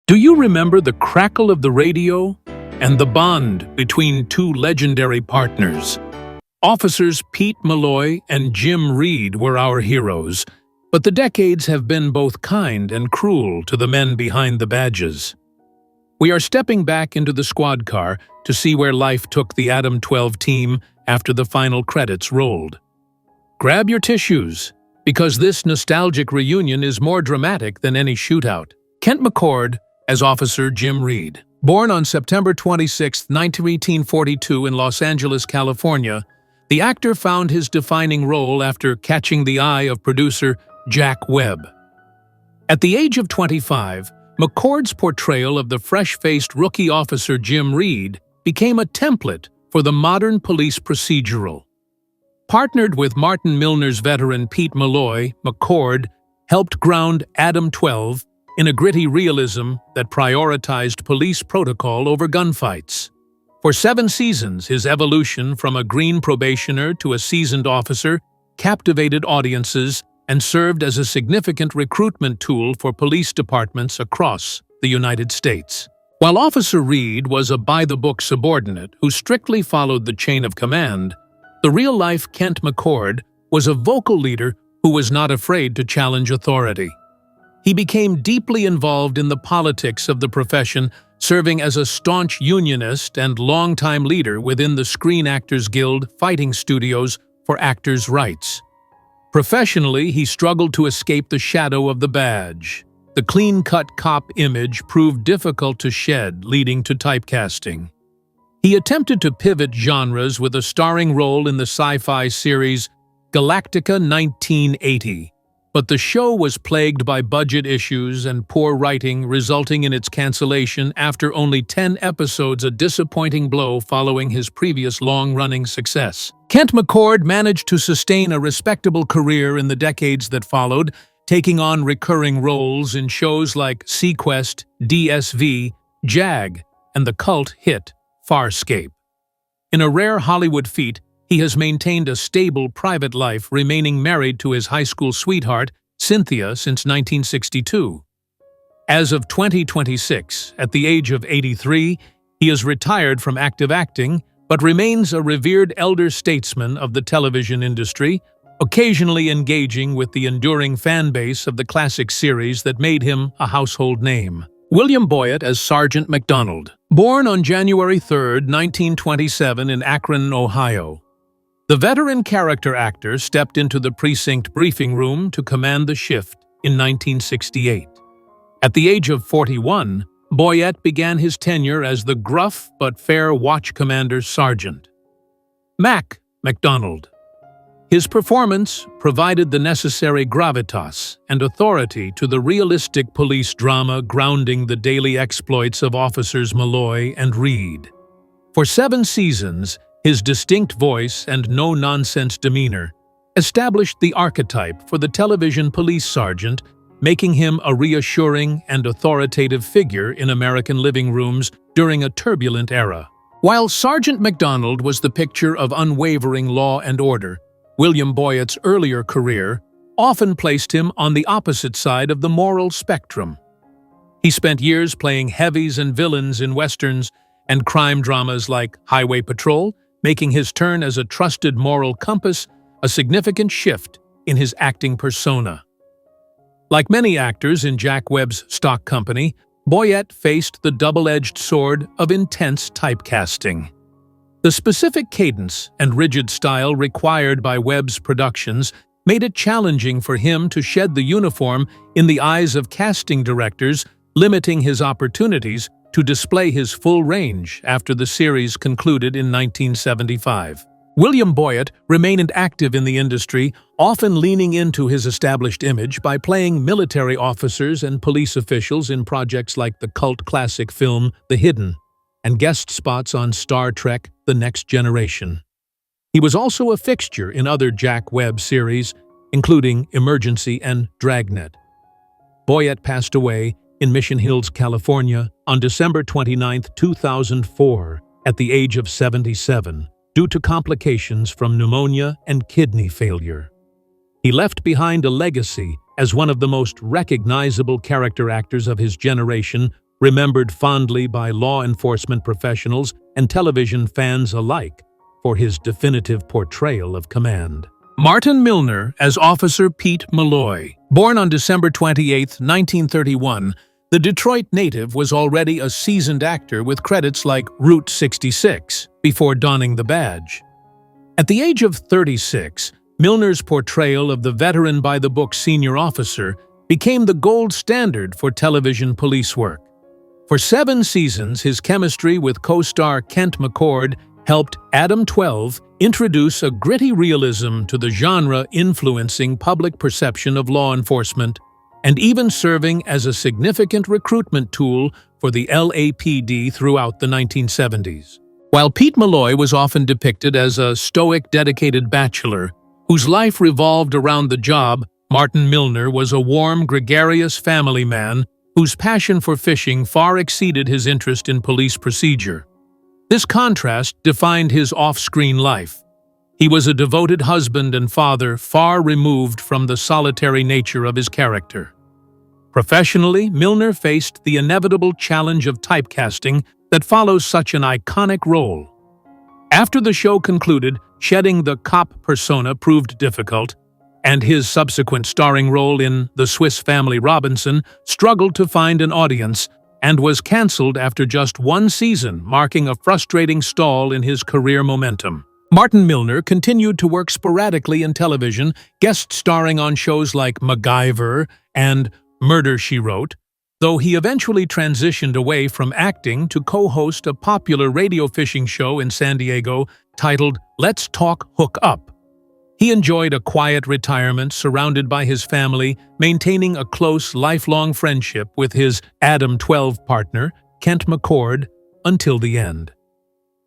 Do you remember the crackle of the radio and the bond between two legendary partners? Officers Pete Malloy and Jim Reed were our heroes, but the decades have been both kind and cruel to the men behind the badges. We are stepping back into the squad car to see where life took the ADAM-12 team after the final credits rolled. Grab your tissues, because this nostalgic reunion is more dramatic than any shootout. Kent McCord as Officer Jim Reed. Born on September 26, 1842 in Los Angeles, California, the actor found his defining role after catching the eye of producer Jack Webb. At the age of 25, McCord's portrayal of the fresh-faced rookie officer Jim Reed became a template for the modern police procedural. Partnered with Martin Milner's veteran Pete Malloy, McCord helped ground ADAM-12 in a gritty realism that prioritized police protocol over gunfights. For 7 seasons, his evolution from a green probationer to a seasoned officer captivated audiences and served as a significant recruitment tool for police departments across the United States. While Officer Reed was a by-the-book subordinate who strictly followed the chain of command, the real-life Kent McCord was a vocal leader who was not afraid to challenge authority. He became deeply involved in the politics of the profession, serving as a staunch unionist and longtime leader within the Screen Actors Guild fighting studios for actors' rights. Professionally, he struggled to escape the shadow of the badge. The clean-cut cop image proved difficult to shed, leading to typecasting. He attempted to pivot genres with a starring role in the sci-fi series Galactica 1980, but the show was plagued by budget issues and poor writing, resulting in its cancellation after only 10 episodes, a disappointing blow following his previous long-running success. Kent McCord managed to sustain a respectable career in the decades that followed, taking on recurring roles in shows like Sequest, DSV, JAG, and the cult hit Farscape. In a rare Hollywood feat, he has maintained a stable private life, remaining married to his high school sweetheart, Cynthia, since 1962. As of 2026, at the age of 83, he is retired from active acting, but remains a revered elder statesman of the television industry, occasionally engaging with the enduring fan base of the classic series that made him a household name. William Boyett as Sergeant MacDonald. Born on January 3, 1927 in Akron, Ohio. The veteran character actor stepped into the precinct briefing room to command the shift in 1968. At the age of 41, Boyett began his tenure as the gruff but fair watch commander's sergeant. Mac MacDonald. His performance provided the necessary gravitas and authority to the realistic police drama grounding the daily exploits of officers Malloy and Reed. For 7 seasons, his distinct voice and no-nonsense demeanor established the archetype for the television police sergeant, making him a reassuring and authoritative figure in American living rooms during a turbulent era. While Sergeant MacDonald was the picture of unwavering law and order, William Boyett's earlier career often placed him on the opposite side of the moral spectrum. He spent years playing heavies and villains in westerns and crime dramas like Highway Patrol, making his turn as a trusted moral compass a significant shift in his acting persona. Like many actors in Jack Webb's stock company, Boyett faced the double-edged sword of intense typecasting. The specific cadence and rigid style required by Webb's productions made it challenging for him to shed the uniform in the eyes of casting directors, limiting his opportunities to display his full range after the series concluded in 1975. William Boyett remained active in the industry, often leaning into his established image by playing military officers and police officials in projects like the cult classic film The Hidden, and guest spots on Star Trek: The Next Generation. He was also a fixture in other Jack Webb series, including Emergency and Dragnet. Boyett passed away in Mission Hills, California, on December 29, 2004, at the age of 77, due to complications from pneumonia and kidney failure. He left behind a legacy as one of the most recognizable character actors of his generation, remembered fondly by law enforcement professionals and television fans alike for his definitive portrayal of command. Martin Milner as Officer Pete Malloy. Born on December 28, 1931, the Detroit native was already a seasoned actor with credits like Route 66 before donning the badge. At the age of 36, Milner's portrayal of the veteran-by-the-book senior officer became the gold standard for television police work. For 7 seasons, his chemistry with co-star Kent McCord helped ADAM-12 introduce a gritty realism to the genre, influencing public perception of law enforcement and even serving as a significant recruitment tool for the LAPD throughout the 1970s. While Pete Malloy was often depicted as a stoic, dedicated bachelor whose life revolved around the job, Martin Milner was a warm, gregarious family man whose passion for fishing far exceeded his interest in police procedure. This contrast defined his off-screen life. He was a devoted husband and father, far removed from the solitary nature of his character. Professionally, Milner faced the inevitable challenge of typecasting that follows such an iconic role. After the show concluded, shedding the cop persona proved difficult, and his subsequent starring role in The Swiss Family Robinson struggled to find an audience and was cancelled after just 1 season, marking a frustrating stall in his career momentum. Martin Milner continued to work sporadically in television, guest starring on shows like MacGyver and Murder, She Wrote, though he eventually transitioned away from acting to co-host a popular radio fishing show in San Diego titled Let's Talk Hook Up. He enjoyed a quiet retirement surrounded by his family, maintaining a close, lifelong friendship with his ADAM-12 partner, Kent McCord, until the end.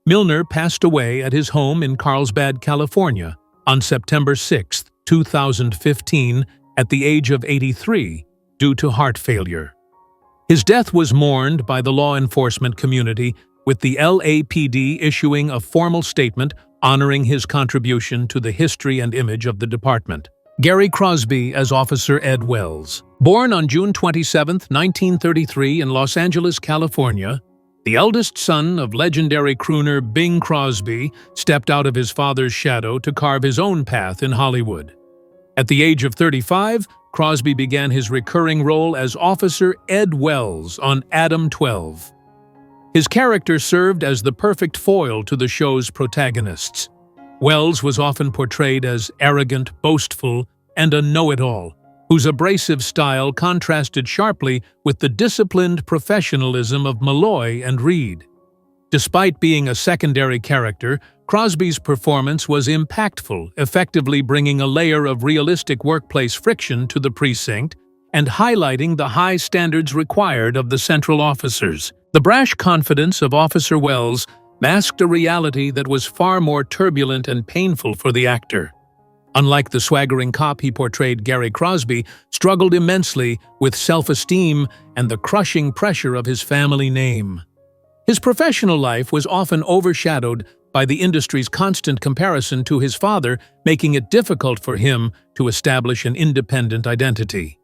Milner passed away at his home in Carlsbad, California, on September 6, 2015, at the age of 83, due to heart failure. His death was mourned by the law enforcement community, with the LAPD issuing a formal statement honoring his contribution to the history and image of the department. Gary Crosby as Officer Ed Wells. Born on June 27, 1933 in Los Angeles, California, the eldest son of legendary crooner Bing Crosby stepped out of his father's shadow to carve his own path in Hollywood. At the age of 35, Crosby began his recurring role as Officer Ed Wells on ADAM-12. His character served as the perfect foil to the show's protagonists. Wells was often portrayed as arrogant, boastful, and a know-it-all, whose abrasive style contrasted sharply with the disciplined professionalism of Malloy and Reed. Despite being a secondary character, Crosby's performance was impactful, effectively bringing a layer of realistic workplace friction to the precinct and highlighting the high standards required of the central officers. The brash confidence of Officer Wells masked a reality that was far more turbulent and painful for the actor. Unlike the swaggering cop he portrayed, Gary Crosby struggled immensely with self-esteem and the crushing pressure of his family name. His professional life was often overshadowed by the industry's constant comparison to his father, making it difficult for him to establish an independent identity.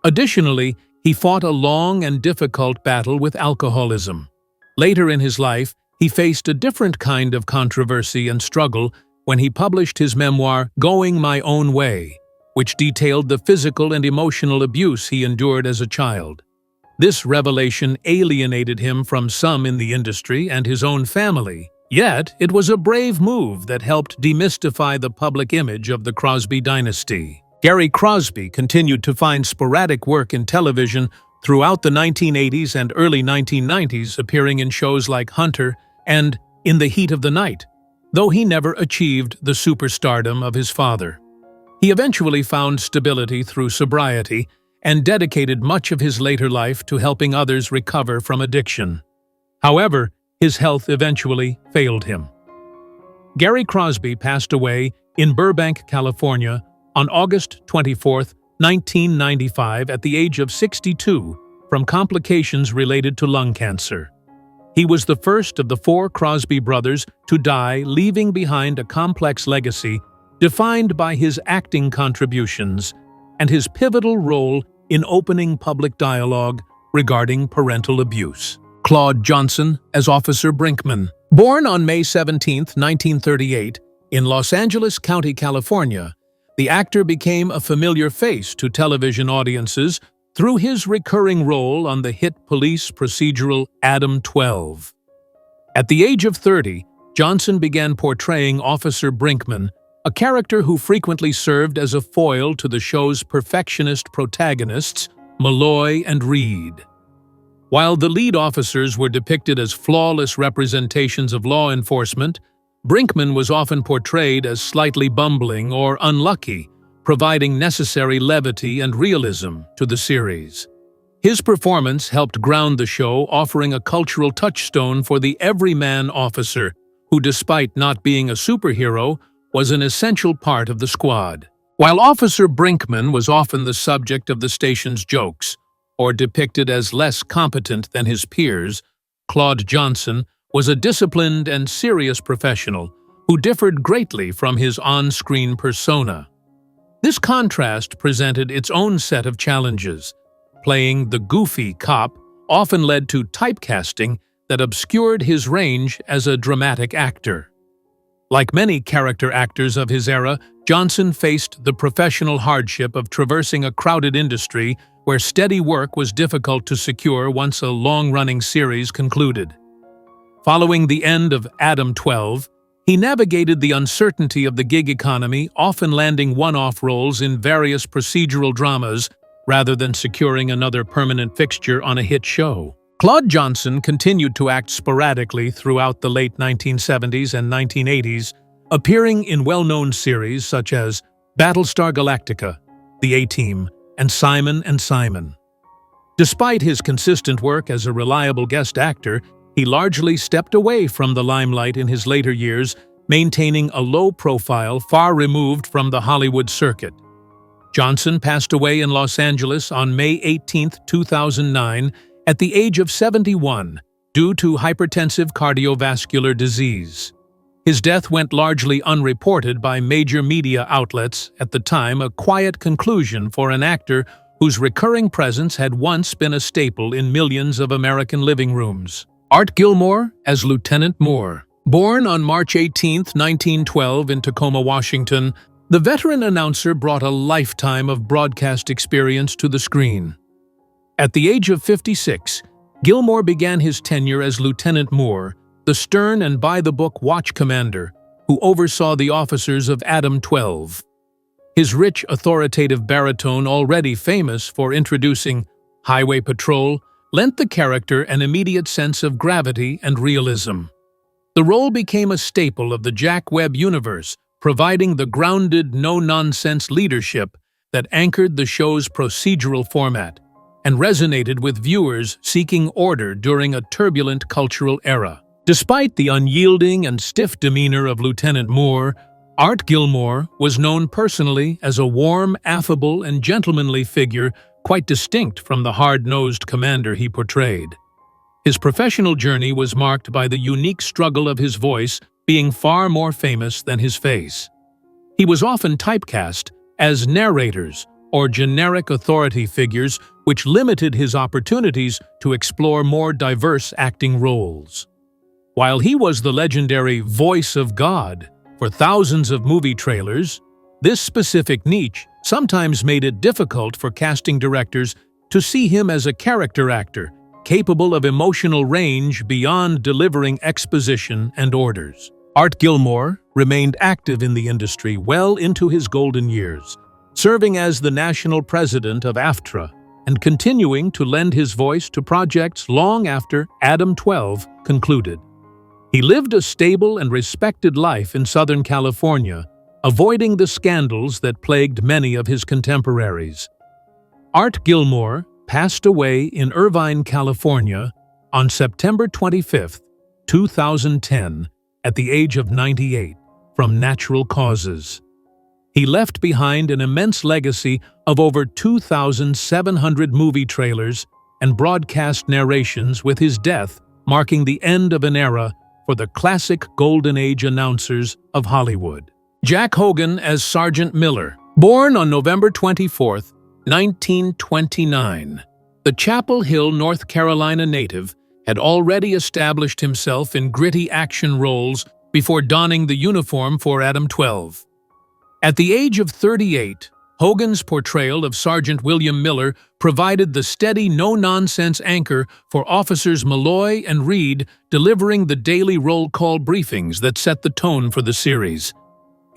Additionally, he fought a long and difficult battle with alcoholism. Later in his life, he faced a different kind of controversy and struggle when he published his memoir, Going My Own Way, which detailed the physical and emotional abuse he endured as a child. This revelation alienated him from some in the industry and his own family, yet it was a brave move that helped demystify the public image of the Crosby dynasty. Gary Crosby continued to find sporadic work in television throughout the 1980s and early 1990s, appearing in shows like Hunter and In the Heat of the Night, though he never achieved the superstardom of his father. He eventually found stability through sobriety and dedicated much of his later life to helping others recover from addiction. However, his health eventually failed him. Gary Crosby passed away in Burbank, California, on August 24, 1995, at the age of 62, from complications related to lung cancer. He was the first of the 4 Crosby brothers to die, leaving behind a complex legacy defined by his acting contributions and his pivotal role in opening public dialogue regarding parental abuse. Claude Johnson as Officer Brinkman. Born on May 17, 1938, in Los Angeles County, California, the actor became a familiar face to television audiences through his recurring role on the hit police procedural ADAM-12. At the age of 30, Johnson began portraying Officer Brinkman, a character who frequently served as a foil to the show's perfectionist protagonists, Malloy and Reed. While the lead officers were depicted as flawless representations of law enforcement, Brinkman was often portrayed as slightly bumbling or unlucky, providing necessary levity and realism to the series. His performance helped ground the show, offering a cultural touchstone for the everyman officer who, despite not being a superhero, was an essential part of the squad. While Officer Brinkman was often the subject of the station's jokes, or depicted as less competent than his peers, Claude Johnson was a disciplined and serious professional who differed greatly from his on-screen persona. This contrast presented its own set of challenges. Playing the goofy cop often led to typecasting that obscured his range as a dramatic actor. Like many character actors of his era, Johnson faced the professional hardship of traversing a crowded industry where steady work was difficult to secure once a long-running series concluded. Following the end of ADAM-12, he navigated the uncertainty of the gig economy, often landing one-off roles in various procedural dramas rather than securing another permanent fixture on a hit show. Claude Johnson continued to act sporadically throughout the late 1970s and 1980s, appearing in well-known series such as Battlestar Galactica, The A-Team, and Simon and Simon. Despite his consistent work as a reliable guest actor, he largely stepped away from the limelight in his later years, maintaining a low profile far removed from the Hollywood circuit. Johnson passed away in Los Angeles on May 18, 2009, at the age of 71, due to hypertensive cardiovascular disease. His death went largely unreported by major media outlets, at the time a quiet conclusion for an actor whose recurring presence had once been a staple in millions of American living rooms. Art Gilmore as Lieutenant Moore. Born on March 18, 1912 in Tacoma, Washington, the veteran announcer brought a lifetime of broadcast experience to the screen. At the age of 56, Gilmore began his tenure as Lieutenant Moore, the stern and by-the-book watch commander who oversaw the officers of ADAM-12. His rich, authoritative baritone, already famous for introducing Highway Patrol, lent the character an immediate sense of gravity and realism. The role became a staple of the Jack Webb universe, providing the grounded, no-nonsense leadership that anchored the show's procedural format and resonated with viewers seeking order during a turbulent cultural era. Despite the unyielding and stiff demeanor of Lieutenant Moore, Art Gilmore was known personally as a warm, affable, and gentlemanly figure quite distinct from the hard-nosed commander he portrayed. His professional journey was marked by the unique struggle of his voice being far more famous than his face. He was often typecast as narrators or generic authority figures, which limited his opportunities to explore more diverse acting roles. While he was the legendary voice of God for thousands of movie trailers, this specific niche sometimes made it difficult for casting directors to see him as a character actor capable of emotional range beyond delivering exposition and orders. Art Gilmore remained active in the industry well into his golden years, serving as the national president of AFTRA and continuing to lend his voice to projects long after ADAM-12 concluded. He lived a stable and respected life in Southern California, avoiding the scandals that plagued many of his contemporaries. Art Gilmore passed away in Irvine, California, on September 25, 2010, at the age of 98, from natural causes. He left behind an immense legacy of over 2,700 movie trailers and broadcast narrations, with his death marking the end of an era for the classic Golden Age announcers of Hollywood. Jack Hogan as Sergeant Miller. Born on November 24, 1929, The Chapel Hill, North Carolina native had already established himself in gritty action roles before donning the uniform for ADAM-12. At the age of 38, Hogan's portrayal of Sergeant William Miller provided the steady, no-nonsense anchor for officers Malloy and Reed, delivering the daily roll call briefings that set the tone for the series.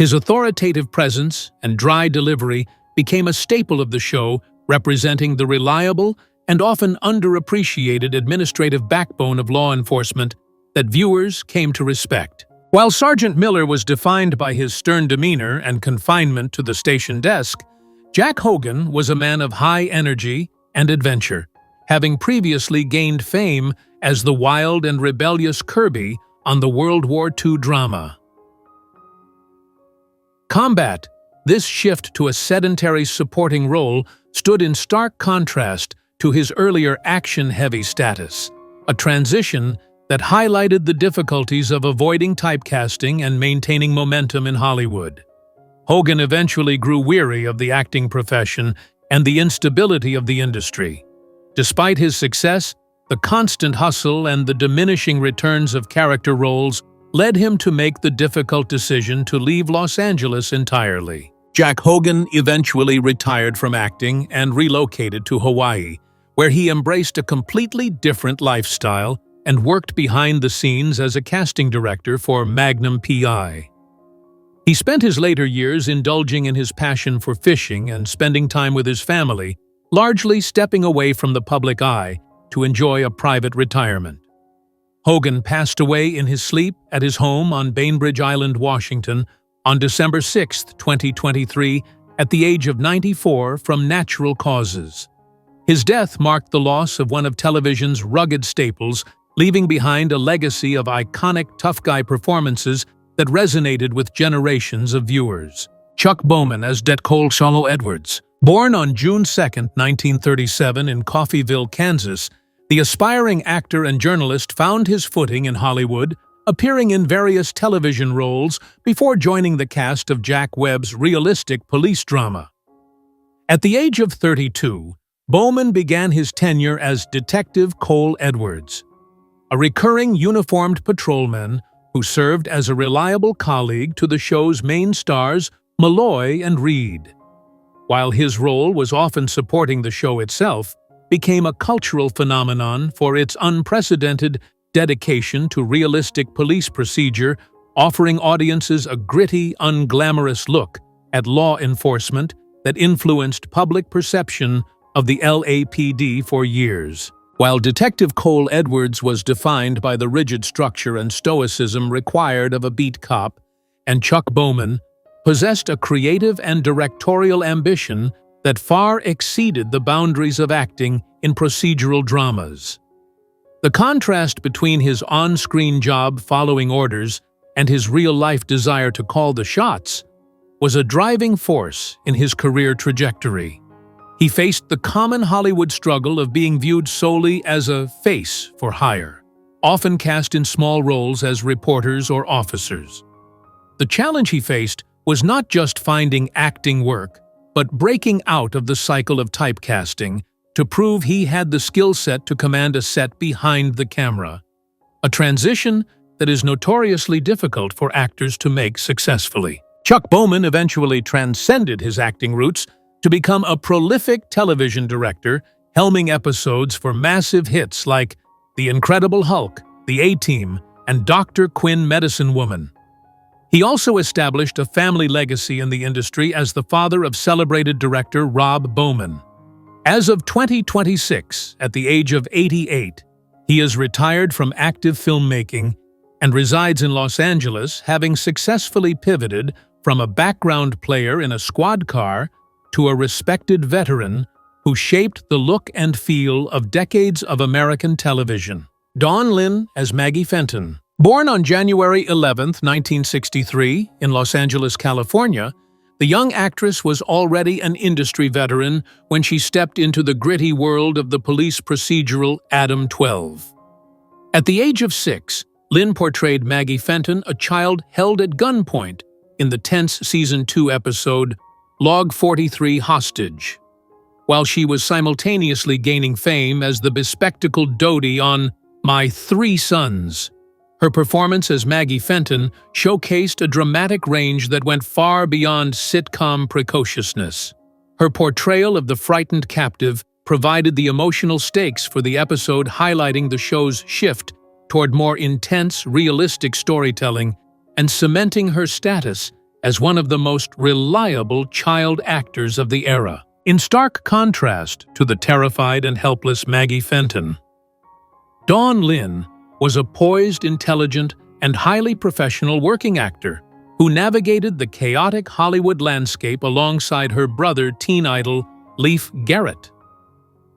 His authoritative presence and dry delivery became a staple of the show, representing the reliable and often underappreciated administrative backbone of law enforcement that viewers came to respect. While Sergeant Miller was defined by his stern demeanor and confinement to the station desk, Jack Hogan was a man of high energy and adventure, having previously gained fame as the wild and rebellious Kirby on the World War II drama. Combat, this shift to a sedentary supporting role, stood in stark contrast to his earlier action-heavy status, a transition that highlighted the difficulties of avoiding typecasting and maintaining momentum in Hollywood. Hogan eventually grew weary of the acting profession and the instability of the industry. Despite his success, the constant hustle and the diminishing returns of character roles led him to make the difficult decision to leave Los Angeles entirely. Jack Hogan eventually retired from acting and relocated to Hawaii, where he embraced a completely different lifestyle and worked behind the scenes as a casting director for Magnum P.I. He spent his later years indulging in his passion for fishing and spending time with his family, largely stepping away from the public eye to enjoy a private retirement. Hogan passed away in his sleep at his home on Bainbridge Island, Washington, on December 6, 2023, at the age of 94 from natural causes. His death marked the loss of one of television's rugged staples, leaving behind a legacy of iconic tough guy performances that resonated with generations of viewers. Chuck Bowman as Det Cole Solo Edwards. Born on June 2, 1937 in Coffeyville, Kansas, the aspiring actor and journalist found his footing in Hollywood, appearing in various television roles before joining the cast of Jack Webb's realistic police drama. At the age of 32, Bowman began his tenure as Detective Cole Edwards, a recurring uniformed patrolman who served as a reliable colleague to the show's main stars, Malloy and Reed. While his role was often supporting the show itself, became a cultural phenomenon for its unprecedented dedication to realistic police procedure, offering audiences a gritty, unglamorous look at law enforcement that influenced public perception of the LAPD for years. While Detective Cole Edwards was defined by the rigid structure and stoicism required of a beat cop, and Chuck Bowman possessed a creative and directorial ambition that far exceeded the boundaries of acting in procedural dramas. The contrast between his on-screen job following orders and his real-life desire to call the shots was a driving force in his career trajectory. He faced the common Hollywood struggle of being viewed solely as a face for hire, often cast in small roles as reporters or officers. The challenge he faced was not just finding acting work, but breaking out of the cycle of typecasting to prove he had the skill set to command a set behind the camera, a transition that is notoriously difficult for actors to make successfully. Chuck Bowman eventually transcended his acting roots to become a prolific television director, helming episodes for massive hits like The Incredible Hulk, The A-Team, and Dr. Quinn Medicine Woman. He also established a family legacy in the industry as the father of celebrated director Rob Bowman. As of 2026, at the age of 88, he is retired from active filmmaking and resides in Los Angeles, having successfully pivoted from a background player in a squad car to a respected veteran who shaped the look and feel of decades of American television. Lynn as Maggie Fenton. Born on January 11, 1963, in Los Angeles, California, the young actress was already an industry veteran when she stepped into the gritty world of the police procedural ADAM-12. At the age of 6, Lynn portrayed Maggie Fenton, a child held at gunpoint, in the tense Season 2 episode Log 43 Hostage. while she was simultaneously gaining fame as the bespectacled Dodie on My Three Sons. Her performance as Maggie Fenton showcased a dramatic range that went far beyond sitcom precociousness. Her portrayal of the frightened captive provided the emotional stakes for the episode, highlighting the show's shift toward more intense, realistic storytelling and cementing her status as one of the most reliable child actors of the era, in stark contrast to the terrified and helpless Maggie Fenton. Dawn Lynn was a poised, intelligent, and highly professional working actor who navigated the chaotic Hollywood landscape alongside her brother teen idol Leif Garrett.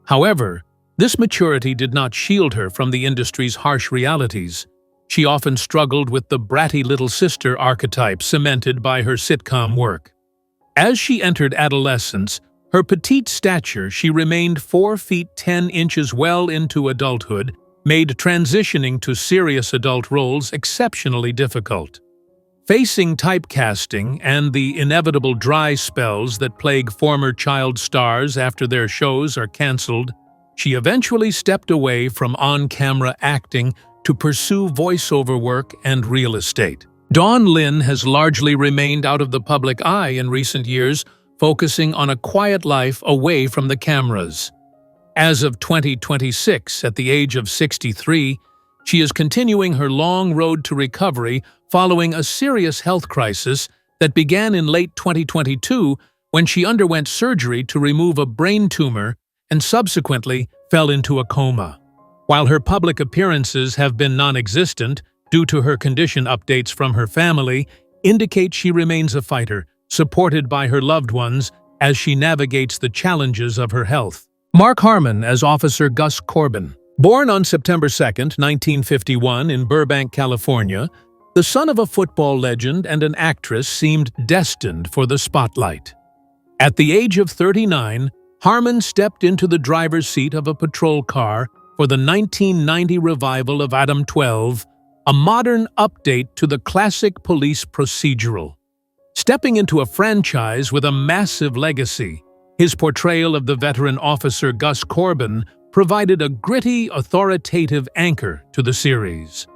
However, this maturity did not shield her from the industry's harsh realities. She often struggled with the bratty little sister archetype cemented by her sitcom work. As she entered adolescence, her petite stature, she remained 4 feet 10 inches well into adulthood, made transitioning to serious adult roles exceptionally difficult. Facing typecasting and the inevitable dry spells that plague former child stars after their shows are canceled, she eventually stepped away from on-camera acting to pursue voiceover work and real estate. Dawn Lynn has largely remained out of the public eye in recent years, focusing on a quiet life away from the cameras. As of 2026, at the age of 63, she is continuing her long road to recovery following a serious health crisis that began in late 2022 when she underwent surgery to remove a brain tumor and subsequently fell into a coma. While her public appearances have been non-existent due to her condition, updates from her family indicate she remains a fighter, supported by her loved ones as she navigates the challenges of her health. Mark Harmon as Officer Gus Corbin. Born on September 2, 1951 in Burbank, California, the son of a football legend and an actress seemed destined for the spotlight. At the age of 39, Harmon stepped into the driver's seat of a patrol car for the 1990 revival of ADAM-12, a modern update to the classic police procedural. Stepping into a franchise with a massive legacy, his portrayal of the veteran officer Gus Corbin provided a gritty, authoritative anchor to the series.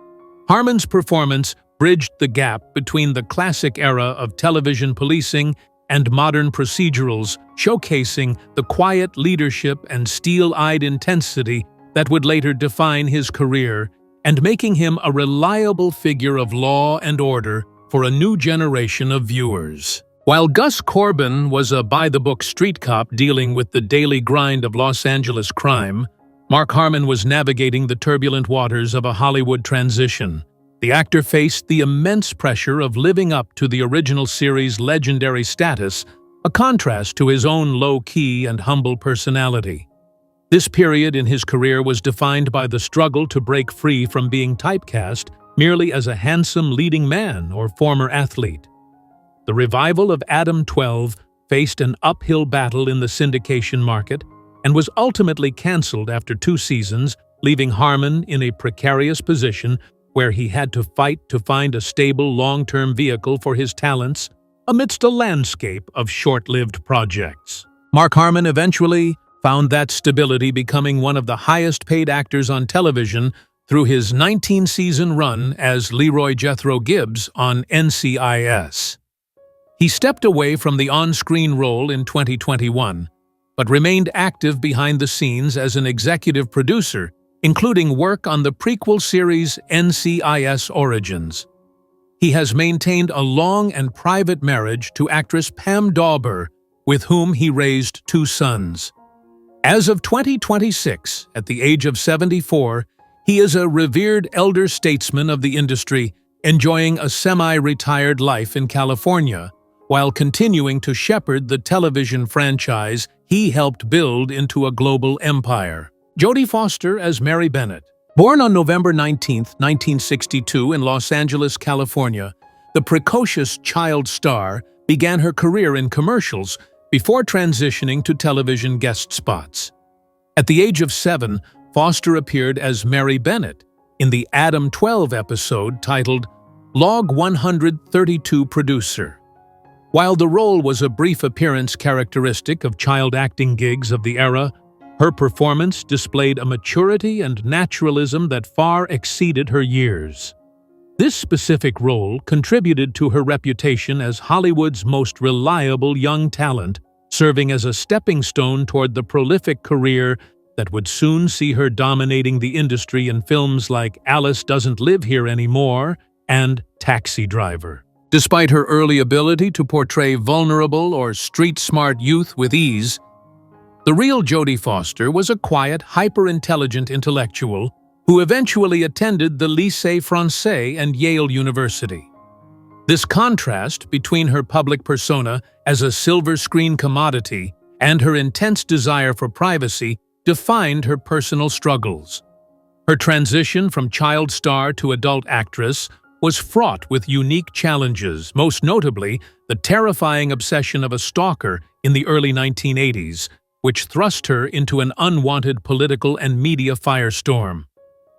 Harmon's performance bridged the gap between the classic era of television policing and modern procedurals, showcasing the quiet leadership and steel-eyed intensity that would later define his career and making him a reliable figure of law and order for a new generation of viewers. While Gus Corbin was a by-the-book street cop dealing with the daily grind of Los Angeles crime, Mark Harmon was navigating the turbulent waters of a Hollywood transition. The actor faced the immense pressure of living up to the original series' legendary status, a contrast to his own low-key and humble personality. This period in his career was defined by the struggle to break free from being typecast merely as a handsome leading man or former athlete. The revival of ADAM-12 faced an uphill battle in the syndication market and was ultimately canceled after 2 seasons, leaving Harmon in a precarious position where he had to fight to find a stable long-term vehicle for his talents amidst a landscape of short-lived projects. Mark Harmon eventually found that stability, becoming one of the highest-paid actors on television through his 19-season run as Leroy Jethro Gibbs on NCIS. He stepped away from the on-screen role in 2021, but remained active behind the scenes as an executive producer, including work on the prequel series NCIS Origins. He has maintained a long and private marriage to actress Pam Dawber, with whom he raised 2 sons. As of 2026, at the age of 74, he is a revered elder statesman of the industry, enjoying a semi-retired life in California, while continuing to shepherd the television franchise he helped build into a global empire. Jodie Foster as Mary Bennett. Born on November 19, 1962 in Los Angeles, California, the precocious child star began her career in commercials before transitioning to television guest spots. At the age of 7, Foster appeared as Mary Bennett in the ADAM-12 episode titled Log 132 Producer. While the role was a brief appearance characteristic of child acting gigs of the era, her performance displayed a maturity and naturalism that far exceeded her years. This specific role contributed to her reputation as Hollywood's most reliable young talent, serving as a stepping stone toward the prolific career that would soon see her dominating the industry in films like Alice Doesn't Live Here Anymore and Taxi Driver. Despite her early ability to portray vulnerable or street-smart youth with ease, the real Jodie Foster was a quiet, hyper-intelligent intellectual who eventually attended the Lycée Français and Yale University. This contrast between her public persona as a silver screen commodity and her intense desire for privacy defined her personal struggles. Her transition from child star to adult actress was fraught with unique challenges, most notably the terrifying obsession of a stalker in the early 1980s, which thrust her into an unwanted political and media firestorm.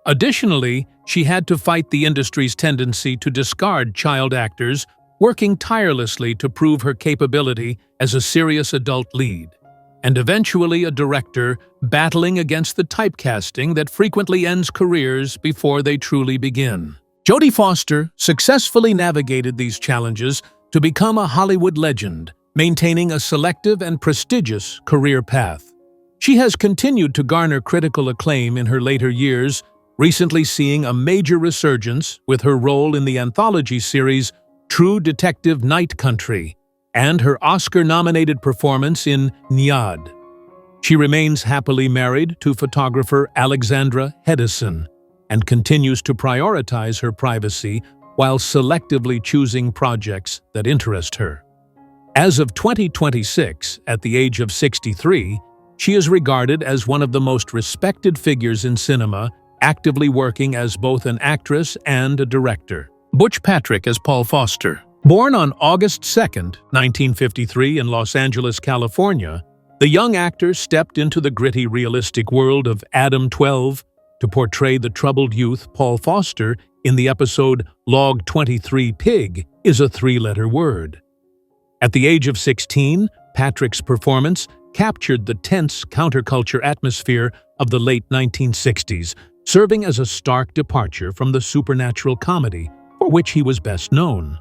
Additionally, she had to fight the industry's tendency to discard child actors, working tirelessly to prove her capability as a serious adult lead, and eventually a director battling against the typecasting that frequently ends careers before they truly begin. Jodie Foster successfully navigated these challenges to become a Hollywood legend, maintaining a selective and prestigious career path. She has continued to garner critical acclaim in her later years, recently seeing a major resurgence with her role in the anthology series True Detective Night Country and her Oscar-nominated performance in Nyad. She remains happily married to photographer Alexandra Hedison and continues to prioritize her privacy while selectively choosing projects that interest her. As of 2026, at the age of 63, she is regarded as one of the most respected figures in cinema, actively working as both an actress and a director. Butch Patrick as Paul Foster. Born on August 2, 1953 in Los Angeles, California, the young actor stepped into the gritty, realistic world of ADAM-12 to portray the troubled youth Paul Foster in the episode Log 23 Pig is a three-letter word. At the age of 16, Patrick's performance captured the tense counterculture atmosphere of the late 1960s, serving as a stark departure from the supernatural comedy for which he was best known.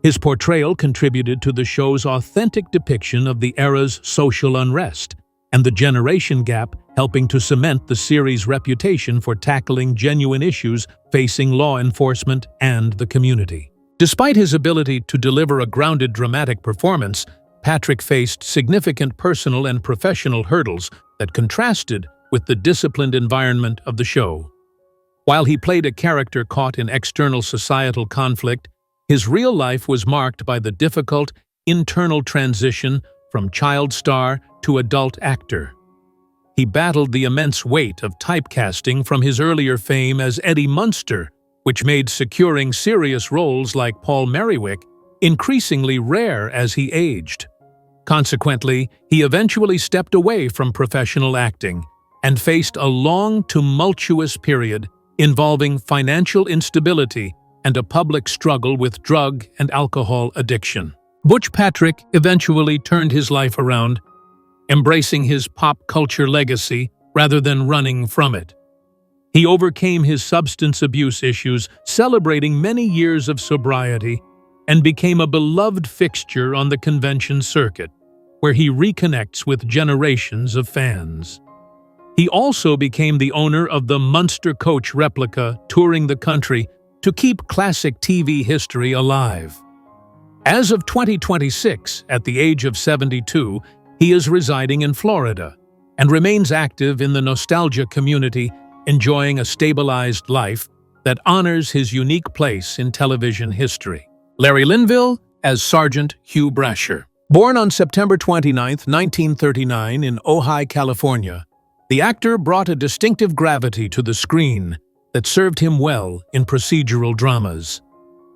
His portrayal contributed to the show's authentic depiction of the era's social unrest, and the generation gap helping to cement the series' reputation for tackling genuine issues facing law enforcement and the community. Despite his ability to deliver a grounded dramatic performance, Patrick faced significant personal and professional hurdles that contrasted with the disciplined environment of the show. While he played a character caught in external societal conflict, his real life was marked by the difficult, internal transition from child star to adult actor. He battled the immense weight of typecasting from his earlier fame as Eddie Munster, which made securing serious roles like Paul Merriwick increasingly rare as he aged. Consequently, he eventually stepped away from professional acting and faced a long, tumultuous period involving financial instability and a public struggle with drug and alcohol addiction. Butch Patrick eventually turned his life around, embracing his pop culture legacy rather than running from it. He overcame his substance abuse issues, celebrating many years of sobriety, and became a beloved fixture on the convention circuit, where he reconnects with generations of fans. He also became the owner of the Munster Coach replica, touring the country to keep classic TV history alive. As of 2026, at the age of 72, he is residing in Florida and remains active in the nostalgia community, enjoying a stabilized life that honors his unique place in television history. Larry Linville as Sergeant Hugh Brasher. Born on September 29, 1939 in Ojai, California, the actor brought a distinctive gravity to the screen that served him well in procedural dramas.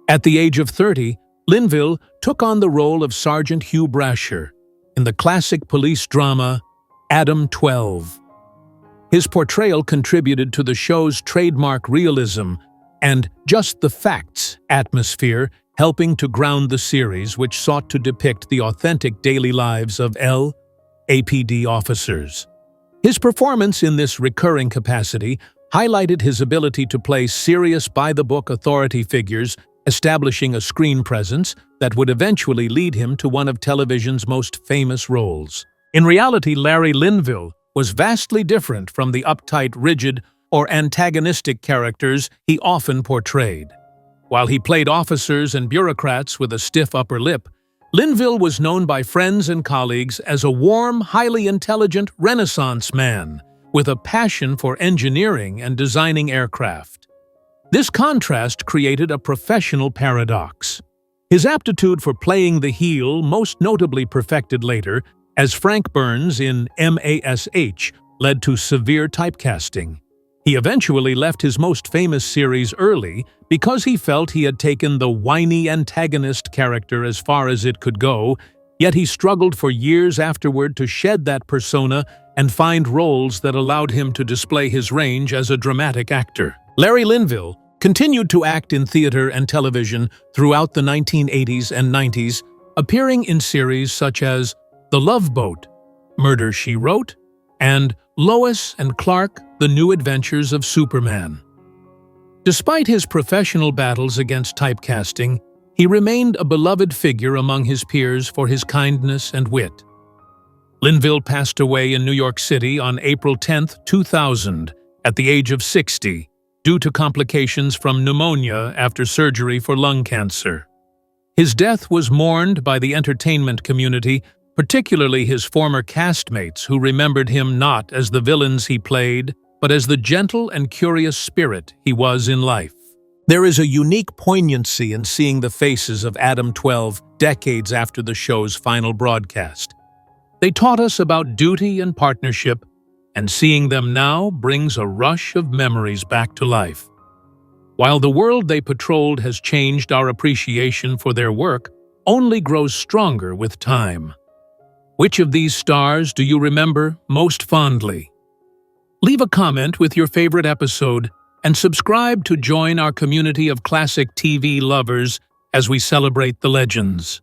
At the age of 30, Linville took on the role of Sergeant Hugh Brasher in the classic police drama ADAM-12. His portrayal contributed to the show's trademark realism and just the facts atmosphere, helping to ground the series, which sought to depict the authentic daily lives of LAPD officers. His performance in this recurring capacity highlighted his ability to play serious by-the-book authority figures, establishing a screen presence that would eventually lead him to one of television's most famous roles. In reality, Larry Linville was vastly different from the uptight, rigid, or antagonistic characters he often portrayed. While he played officers and bureaucrats with a stiff upper lip, Linville was known by friends and colleagues as a warm, highly intelligent Renaissance man with a passion for engineering and designing aircraft. This contrast created a professional paradox. His aptitude for playing the heel most notably perfected later, as Frank Burns in MASH, led to severe typecasting. He eventually left his most famous series early because he felt he had taken the whiny antagonist character as far as it could go, yet he struggled for years afterward to shed that persona and find roles that allowed him to display his range as a dramatic actor. Larry Linville continued to act in theater and television throughout the 1980s and 90s, appearing in series such as The Love Boat, Murder, She Wrote, and Lois and Clark: The New Adventures of Superman. Despite his professional battles against typecasting, he remained a beloved figure among his peers for his kindness and wit. Linville passed away in New York City on April 10, 2000, at the age of 60, due to complications from pneumonia after surgery for lung cancer. His death was mourned by the entertainment community, particularly his former castmates who remembered him not as the villains he played, but as the gentle and curious spirit he was in life. There is a unique poignancy in seeing the faces of ADAM-12 decades after the show's final broadcast. They taught us about duty and partnership, and seeing them now brings a rush of memories back to life. While the world they patrolled has changed, our appreciation for their work only grows stronger with time. Which of these stars do you remember most fondly? Leave a comment with your favorite episode and subscribe to join our community of classic TV lovers as we celebrate the legends.